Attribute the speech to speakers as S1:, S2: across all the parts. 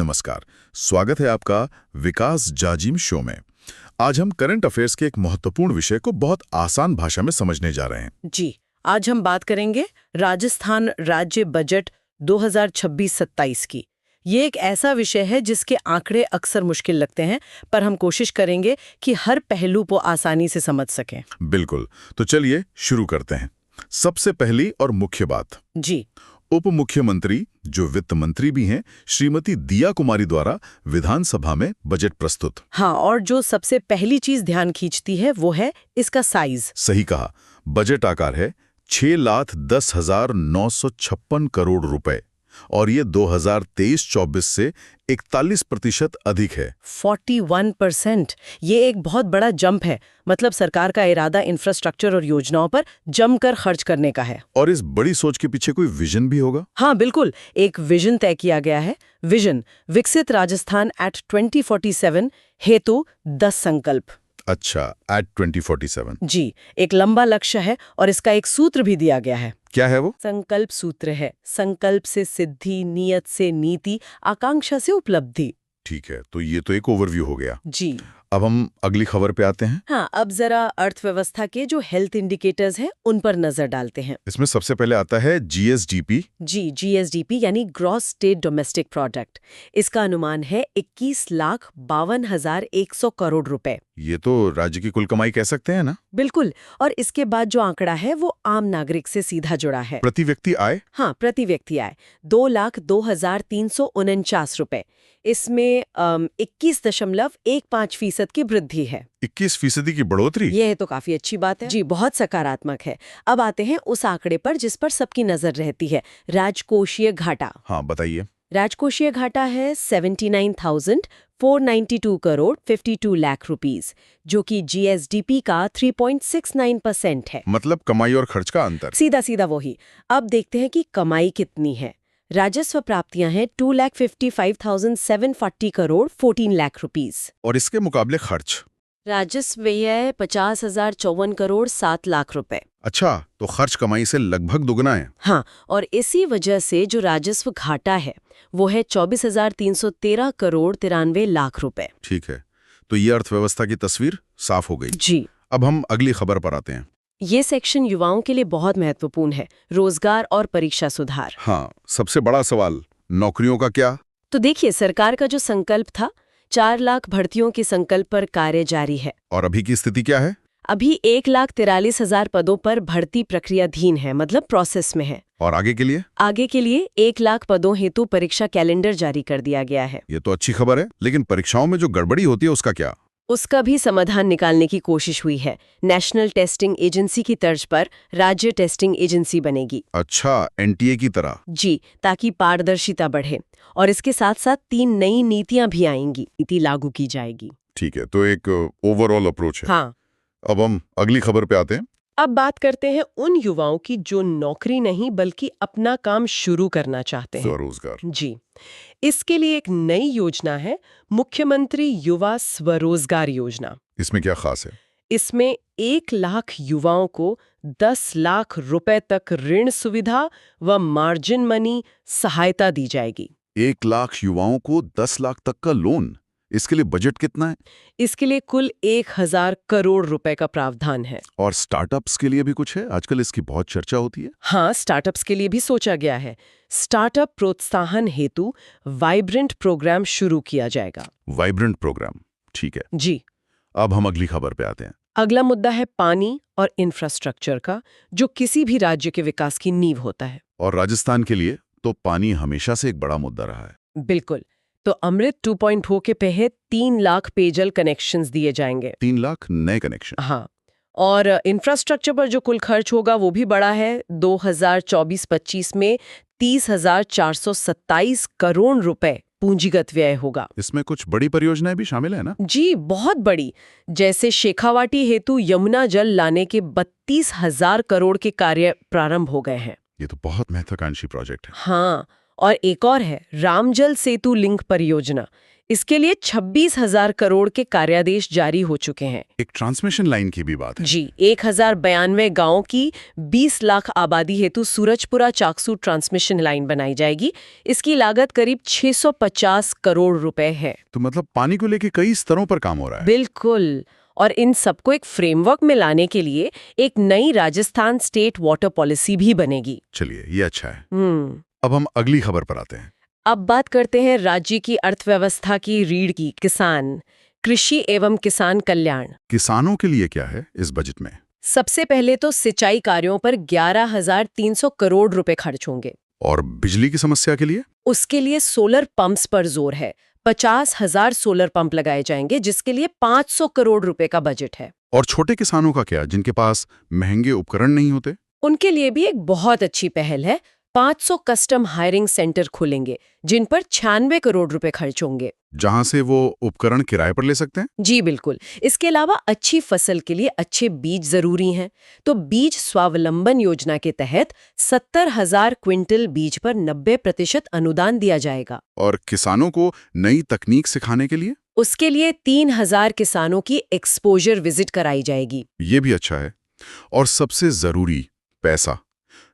S1: नमस्कार, स्वागत है आपका विकास जाजिम शो में। आज हम करंट अफेयर्स के एक महत्वपूर्ण विषय को बहुत आसान भाषा में समझने जा रहे हैं।
S2: जी, आज हम बात करेंगे राजस्थान राज्य बजट 2026-27 की। ये एक ऐसा विषय है जिसके आंकड़े अक्सर मुश्किल लगते हैं, पर हम कोशिश करेंगे कि हर पहलू को आसानी से समझ सकें।
S1: बिल्कुल, तो चलिए शुरू करते हैं। सबसे पहली और मुख्य बात,
S2: जी,
S1: उप मुख्यमंत्री जो वित्त मंत्री भी हैं, श्रीमती दिया कुमारी द्वारा विधानसभा में बजट प्रस्तुत।
S2: हाँ, और जो सबसे पहली चीज ध्यान खींचती है वो है इसका साइज।
S1: सही कहा, बजट आकार है 6,10,956 करोड़ रुपए और ये 2023-24 से 41% अधिक है।
S2: 41%। ये एक बहुत बड़ा जंप है। मतलब सरकार का इरादा इंफ्रास्ट्रक्चर और योजनाओं पर जमकर खर्च करने का है।
S1: और इस बड़ी सोच के पीछे कोई विजन भी होगा?
S2: हाँ, बिल्कुल, एक विजन तय किया गया है। विजन विकसित राजस्थान एट 2047 हेतु 10 संकल्प।
S1: अच्छा, एट 2047।
S2: जी, एक लंबा लक्ष्य है और इसका एक सूत्र भी दिया गया है।
S1: क्या है वो?
S2: संकल्प सूत्र है। संकल्प से सिद्धि, नियत से नीति, आकांक्षा से उपलब्धि।
S1: ठीक है, तो ये तो एक ओवरव्यू हो गया।
S2: जी,
S1: अब हम अगली खबर पे आते हैं।
S2: हाँ, अब जरा अर्थव्यवस्था के जो हेल्थ इंडिकेटर्स हैं उन पर नजर डालते हैं।
S1: इसमें सबसे पहले आता है जीएसडीपी।
S2: जी, जीएसडीपी यानी ग्रॉस स्टेट डोमेस्टिक प्रोडक्ट। इसका अनुमान है 21,52,100 करोड़ रुपए।
S1: ये तो राज्य की कुल कमाई कह सकते हैं ना?
S2: बिल्कुल, और इसके बाद जो आंकड़ा है वो आम नागरिक से सीधा जुड़ा है।
S1: प्रति व्यक्ति आय?
S2: हाँ, प्रति व्यक्ति आय 2,02,349 रुपए। इसमें 21.15% की वृद्धि है।
S1: 21% की बढ़ोतरी?
S2: यह तो काफी अच्छी बात है। जी, बहुत सकारात्मक है। अब आते हैं उस आंकड़े पर जिस पर सबकी नजर रहती है, राजकोषीय घाटा।
S1: हाँ, बताइए।
S2: राजकोषीय घाटा है 79,492 करोड़ 52 लाख रुपीस, जो कि जीएसडीपी का 3.69% है।
S1: मतलब कमाई और खर्च का अंतर।
S2: सीधा सीधा वही। अब देखते हैं कि कमाई कितनी है। राजस्व प्राप्तियां हैं 2,55,740 करोड़ 14 लाख रुपीस।
S1: और इसके मुकाबले खर्च?
S2: राजस्व व्यय है 50,054 करोड़ 7 लाख रुपए।
S1: अच्छा, तो खर्च कमाई से लगभग दुगना है।
S2: हाँ, और इसी वजह से जो राजस्व घाटा है वो है 24,313 करोड़ 93 लाख रुपए।
S1: ठीक है, तो ये अर्थव्यवस्था की तस्वीर साफ हो गई।
S2: जी,
S1: अब हम अगली खबर पर आते हैं।
S2: ये सेक्शन युवाओं के लिए बहुत महत्वपूर्ण है, रोजगार और परीक्षा सुधार।
S1: हाँ, सबसे बड़ा सवाल, नौकरियों का क्या?
S2: तो देखिए, सरकार का जो संकल्प था 4 लाख भर्तियों के संकल्प पर कार्य जारी है।
S1: और अभी की स्थिति क्या है?
S2: अभी 1,43,000 पदों पर भर्ती प्रक्रियाधीन है, मतलब प्रोसेस में है।
S1: और आगे के लिए?
S2: आगे के लिए 1 लाख पदों हेतु परीक्षा कैलेंडर जारी कर दिया गया है।
S1: ये तो अच्छी खबर है, लेकिन परीक्षाओं में जो गड़बड़ी होती है उसका क्या?
S2: उसका भी समाधान निकालने की कोशिश हुई है। नेशनल टेस्टिंग एजेंसी की तर्ज पर राज्य टेस्टिंग एजेंसी बनेगी।
S1: अच्छा, एनटीए की तरह?
S2: जी, ताकि पारदर्शिता बढ़े। और इसके साथ साथ 3 नई नीतियां भी आएंगी, नीति लागू की जाएगी।
S1: ठीक है, तो एक ओवरऑल अप्रोच है।
S2: हाँ,
S1: अब हम अगली खबर पे आते हैं।
S2: अब बात करते हैं उन युवाओं की जो नौकरी नहीं बल्कि अपना काम शुरू करना चाहते हैं।
S1: स्वरोजगार।
S2: जी, इसके लिए एक नई योजना है, मुख्यमंत्री युवा स्वरोजगार योजना।
S1: इसमें क्या खास है?
S2: इसमें 1 लाख युवाओं को 10 लाख रुपए तक ऋण सुविधा व मार्जिन मनी सहायता दी जाएगी।
S1: 1 लाख युवाओं को 10 लाख तक का लोन? इसके लिए बजट कितना है?
S2: इसके लिए कुल 1,000 करोड़ रुपए का प्रावधान है।
S1: और स्टार्टअप्स के लिए भी कुछ है? आजकल इसकी बहुत चर्चा होती है।
S2: हाँ, स्टार्टअप्स के लिए भी सोचा गया है। स्टार्टअप प्रोत्साहन हेतु वाइब्रेंट प्रोग्राम शुरू किया जाएगा।
S1: वाइब्रेंट प्रोग्राम, ठीक है।
S2: जी,
S1: अब हम अगली खबर पे आते हैं।
S2: अगला मुद्दा है पानी और इंफ्रास्ट्रक्चर का, जो किसी भी राज्य के विकास की नींव होता है।
S1: और राजस्थान के लिए तो पानी हमेशा से एक बड़ा मुद्दा रहा है।
S2: बिल्कुल, तो अमृत 2.0 के तहत 3 लाख पेयजल कनेक्शंस दिए जाएंगे।
S1: 3 लाख नए कनेक्शन?
S2: हाँ, और इंफ्रास्ट्रक्चर पर जो कुल खर्च होगा वो भी बड़ा है। 2024-25 में 30,427 करोड़ रुपए पूंजीगत व्यय होगा।
S1: इसमें कुछ बड़ी परियोजनाएं भी शामिल है ना?
S2: जी, बहुत बड़ी, जैसे शेखावाटी हेतु यमुना जल लाने के 32,000 करोड़ के कार्य प्रारंभ हो गए हैं।
S1: ये तो बहुत महत्वाकांक्षी प्रोजेक्ट है।
S2: हाँ, और एक और है रामजल सेतु लिंक परियोजना। इसके लिए 26,000 करोड़ के कार्यादेश जारी हो चुके हैं।
S1: एक ट्रांसमिशन लाइन की भी बात है।
S2: जी, 1092 गांवों की 20 लाख आबादी हेतु सूरजपुरा चाकसू ट्रांसमिशन लाइन बनाई जाएगी। इसकी लागत करीब 650 करोड़ रुपए है।
S1: तो मतलब पानी को लेके कई स्तरों पर काम हो रहा है।
S2: बिल्कुल। और इन सबको एक फ्रेमवर्क में लाने के लिए एक नई राजस्थान स्टेट वाटर पॉलिसी भी बनेगी।
S1: चलिए, ये अच्छा है। अब हम अगली खबर पर आते हैं।
S2: अब बात करते हैं राज्य की अर्थव्यवस्था की रीढ़ की, किसान, कृषि एवं किसान कल्याण।
S1: किसानों के लिए क्या है इस बजट में?
S2: सबसे पहले तो सिंचाई कार्यों पर 11,300 करोड़ रुपए खर्च होंगे।
S1: और बिजली की समस्या के लिए?
S2: उसके लिए सोलर पंप्स पर जोर है। 50,000 सोलर पंप लगाए जाएंगे, जिसके लिए 500 करोड़ रुपए का बजट है।
S1: और छोटे किसानों का क्या, जिनके पास महंगे उपकरण नहीं होते?
S2: उनके लिए भी एक बहुत अच्छी पहल है। 500 कस्टम हायरिंग सेंटर खुलेंगे, जिन पर 96 करोड़ रुपए खर्च होंगे।
S1: जहां से वो उपकरण किराए पर ले सकते हैं?
S2: जी बिल्कुल। इसके अलावा अच्छी फसल के लिए अच्छे बीज जरूरी हैं। तो बीज स्वावलंबन योजना के तहत 70,000 क्विंटल बीज पर 90% अनुदान दिया जाएगा।
S1: और किसानों को नई तकनीक सिखाने के लिए?
S2: उसके लिए 3,000 किसानों की एक्सपोजर विजिट कराई जाएगी।
S1: ये भी अच्छा है। और सबसे जरूरी, पैसा,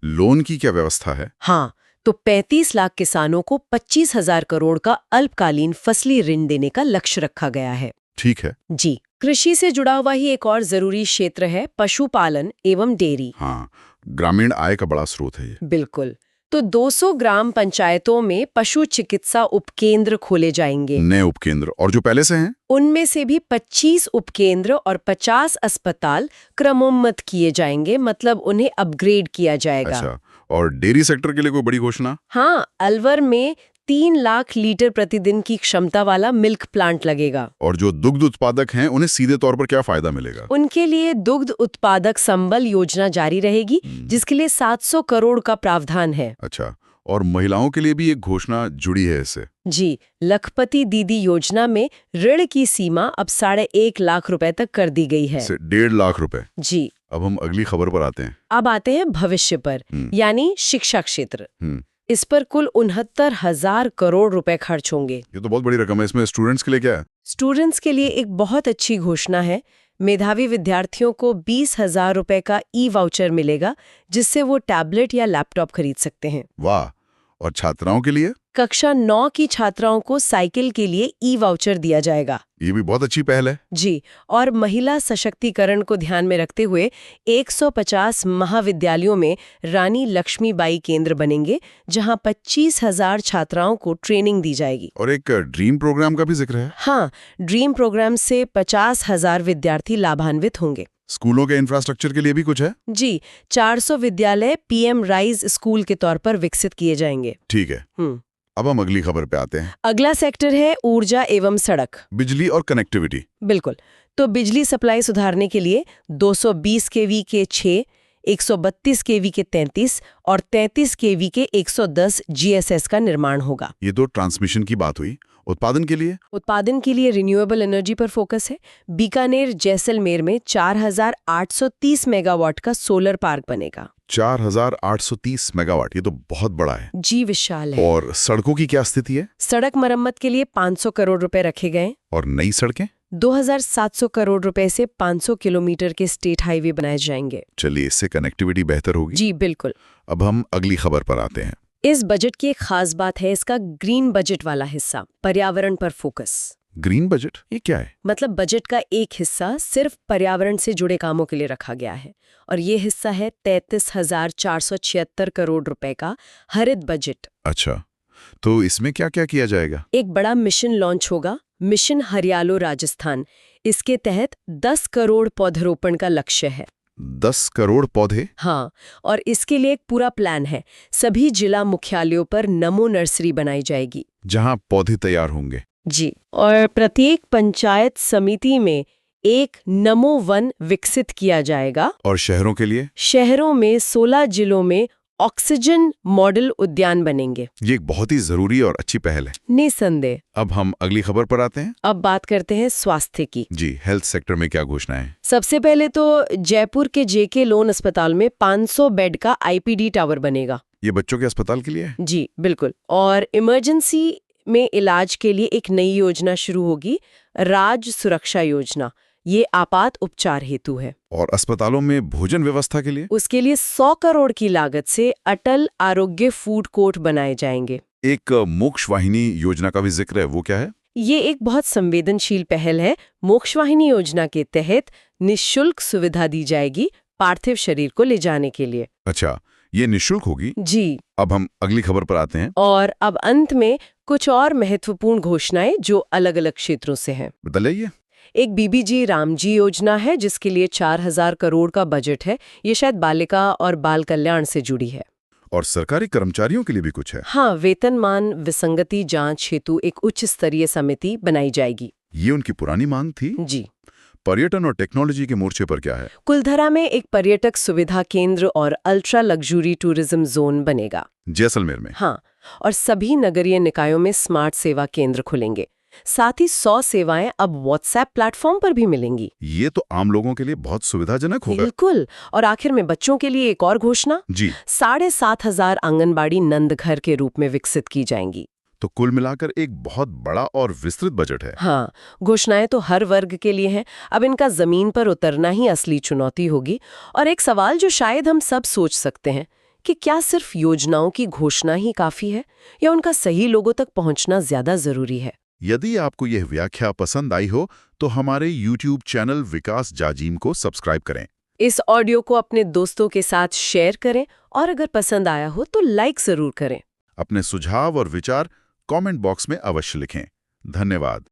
S1: लोन की क्या व्यवस्था है?
S2: हाँ, तो 35 लाख किसानों को 25,000 करोड़ का अल्पकालीन फसली ऋण देने का लक्ष्य रखा गया है।
S1: ठीक है।
S2: जी, कृषि से जुड़ा हुआ ही एक और जरूरी क्षेत्र है पशुपालन एवं डेयरी।
S1: हाँ, ग्रामीण आय का बड़ा स्रोत है ये।
S2: बिल्कुल। तो 200 ग्राम पंचायतों में पशु चिकित्सा उपकेंद्र खोले जाएंगे।
S1: नए उपकेंद्र? और जो पहले से हैं?
S2: उनमें से भी 25 उपकेंद्र और 50 अस्पताल क्रमोन्नत किए जाएंगे, मतलब उन्हें अपग्रेड किया जाएगा।
S1: अच्छा, और डेयरी सेक्टर के लिए कोई बड़ी घोषणा?
S2: हाँ, अलवर में 3 लाख लीटर प्रतिदिन की क्षमता वाला मिल्क प्लांट लगेगा।
S1: और जो दुग्ध उत्पादक हैं, उन्हें सीधे तौर पर क्या फायदा मिलेगा?
S2: उनके लिए दुग्ध उत्पादक संबल योजना जारी रहेगी, जिसके लिए 700 करोड़ का प्रावधान है।
S1: अच्छा, और महिलाओं के लिए भी एक घोषणा जुड़ी है इससे।
S2: जी, लखपति दीदी योजना में ऋण की सीमा अब 1.5 लाख रुपए तक कर दी गई है।
S1: 1.5 लाख रुपए।
S2: जी।
S1: अब हम अगली खबर पर आते हैं।
S2: अब आते हैं भविष्य पर, यानी शिक्षा क्षेत्र।
S1: हम्म।
S2: इस पर कुल 69,000 करोड़ रुपए खर्च होंगे।
S1: ये तो बहुत बड़ी रकम है। इसमें स्टूडेंट्स के लिए क्या है?
S2: स्टूडेंट्स के लिए एक बहुत अच्छी घोषणा है। मेधावी विद्यार्थियों को 20,000 रुपए का ई-वाउचर मिलेगा, जिससे वो टैबलेट या लैपटॉप खरीद सकते हैं।
S1: वाह। और छात्राओं के लिए?
S2: कक्षा 9 की छात्राओं को साइकिल के लिए ई-वाउचर दिया जाएगा।
S1: ये भी बहुत अच्छी पहल है।
S2: जी, और महिला सशक्तिकरण को ध्यान में रखते हुए 150 महाविद्यालयों में रानी लक्ष्मीबाई केंद्र बनेंगे, जहां 25,000 छात्राओं को ट्रेनिंग दी जाएगी।
S1: और एक ड्रीम प्रोग्राम का भी जिक्र है।
S2: हाँ, ड्रीम प्रोग्राम से 50,000 विद्यार्थी लाभान्वित होंगे।
S1: स्कूलों के इंफ्रास्ट्रक्चर के लिए भी कुछ है?
S2: जी, 400 विद्यालय पीएम राइज स्कूल के तौर पर विकसित किए जाएंगे।
S1: ठीक है। अब हम अगली खबर पे आते हैं।
S2: अगला सेक्टर है ऊर्जा एवं सड़क।
S1: बिजली और कनेक्टिविटी।
S2: बिल्कुल। तो बिजली सप्लाई सुधारने के लिए 220 केवी के 6, 132 केवी के 33 और 33 केवी के 110 जीएसएस का निर्माण होगा।
S1: ये तो ट्रांसमिशन की बात हुई। उत्पादन के लिए?
S2: उत्पादन के लिए रिन्यूएबल एनर्जी पर फोकस है। बीकानेर जैसलमेर में 4,830 मेगावाट का सोलर पार्क बनेगा।
S1: 4,830 मेगावाट, ये तो बहुत बड़ा है।
S2: जी, विशाल है।
S1: और सड़कों की क्या स्थिति है?
S2: सड़क मरम्मत के लिए 500 करोड़ रुपए रखे गए।
S1: और नई सड़कें?
S2: 2,700 करोड़ रुपए से 500 किलोमीटर के स्टेट हाईवे बनाए जाएंगे।
S1: चलिए, इससे कनेक्टिविटी बेहतर होगी।
S2: जी बिल्कुल।
S1: अब हम अगली खबर पर आते हैं।
S2: इस बजट की एक खास बात है इसका ग्रीन बजट वाला हिस्सा, पर्यावरण पर फोकस।
S1: ग्रीन बजट, ये क्या है?
S2: मतलब बजट का एक हिस्सा सिर्फ पर्यावरण से जुड़े कामों के लिए रखा गया है, और ये हिस्सा है 33,476 करोड़ रुपए का हरित बजट।
S1: अच्छा, तो इसमें क्या क्या किया जाएगा?
S2: एक बड़ा मिशन लॉन्च होगा, मिशन हरियालो राजस्थान। इसके तहत 10 करोड़ पौधरोपण का लक्ष्य है।
S1: 10 करोड़ पौधे?
S2: हाँ, और इसके लिए एक पूरा प्लान है। सभी जिला मुख्यालयों पर नमो नर्सरी बनाई जाएगी,
S1: जहां पौधे तैयार होंगे।
S2: जी, और प्रत्येक पंचायत समिति में एक नमो वन विकसित किया जाएगा।
S1: और शहरों के लिए?
S2: शहरों में 16 जिलों में ऑक्सीजन मॉडल उद्यान बनेंगे।
S1: ये एक बहुत ही जरूरी और अच्छी पहल है।
S2: निसंदेह।
S1: अब हम अगली खबर पर आते हैं।
S2: अब बात करते हैं स्वास्थ्य की।
S1: जी, हेल्थ सेक्टर में क्या घोषणा है?
S2: सबसे पहले तो जयपुर के जेके लोन अस्पताल में 500 बेड का आईपीडी टावर बनेगा।
S1: ये बच्चों के अस्पताल के लिए है?
S2: जी बिल्कुल। और इमरजेंसी में इलाज के लिए एक नई योजना शुरू होगी, राज्य सुरक्षा योजना। ये आपात उपचार हेतु है।
S1: और अस्पतालों में भोजन व्यवस्था के लिए?
S2: उसके लिए 100 करोड़ की लागत से अटल आरोग्य फूड कोर्ट बनाए जाएंगे।
S1: एक मोक्ष वाहिनी योजना का भी जिक्र है, वो क्या है?
S2: ये एक बहुत संवेदनशील पहल है। मोक्ष वाहिनी योजना के तहत निःशुल्क सुविधा दी जाएगी पार्थिव शरीर को ले जाने के लिए।
S1: अच्छा, ये निःशुल्क होगी?
S2: जी।
S1: अब हम अगली खबर पर आते हैं।
S2: और अब अंत में कुछ और महत्वपूर्ण घोषणाएं जो अलग-अलग क्षेत्रों से हैं।
S1: बताइए।
S2: एक बीबीजी रामजी योजना है जिसके लिए 4000 करोड़ का बजट है। ये शायद बालिका और बाल कल्याण से जुड़ी है।
S1: और सरकारी कर्मचारियों के लिए भी कुछ है?
S2: हाँ, वेतनमान विसंगति जांच हेतु एक उच्च स्तरीय समिति बनाई जाएगी।
S1: ये उनकी पुरानी मांग थी।
S2: जी।
S1: पर्यटन और टेक्नोलॉजी के मोर्चे पर क्या है?
S2: कुलधरा में एक पर्यटक सुविधा केंद्र और अल्ट्रा लग्जरी टूरिज्म जोन बनेगा।
S1: जैसलमेर में?
S2: हाँ, और सभी नगरीय निकायों में स्मार्ट सेवा केंद्र खुलेंगे। साथ ही 100 सेवाएं अब व्हाट्सएप प्लेटफॉर्म पर भी मिलेंगी।
S1: ये तो आम लोगों के लिए बहुत सुविधाजनक होगा।
S2: बिल्कुल। और आखिर में बच्चों के लिए एक और घोषणा।
S1: जी।
S2: 7,500 आंगनबाड़ी नंद घर के रूप में विकसित की जाएंगी।
S1: तो कुल मिलाकर एक बहुत बड़ा और विस्तृत बजट है।
S2: हाँ, घोषणाएं तो हर वर्ग के लिए हैं। अब इनका जमीन पर उतरना ही असली चुनौती होगी। और एक सवाल जो शायद हम सब सोच सकते हैं कि क्या सिर्फ योजनाओं की घोषणा ही काफी है या उनका सही लोगों तक पहुंचना ज्यादा जरूरी है?
S1: यदि आपको यह व्याख्या पसंद आई हो तो हमारे YouTube चैनल विकास जाजीम को सब्सक्राइब करें।
S2: इस ऑडियो को अपने दोस्तों के साथ शेयर करें और अगर पसंद आया हो तो लाइक जरूर करें।
S1: अपने सुझाव और विचार कमेंट बॉक्स में अवश्य लिखें। धन्यवाद।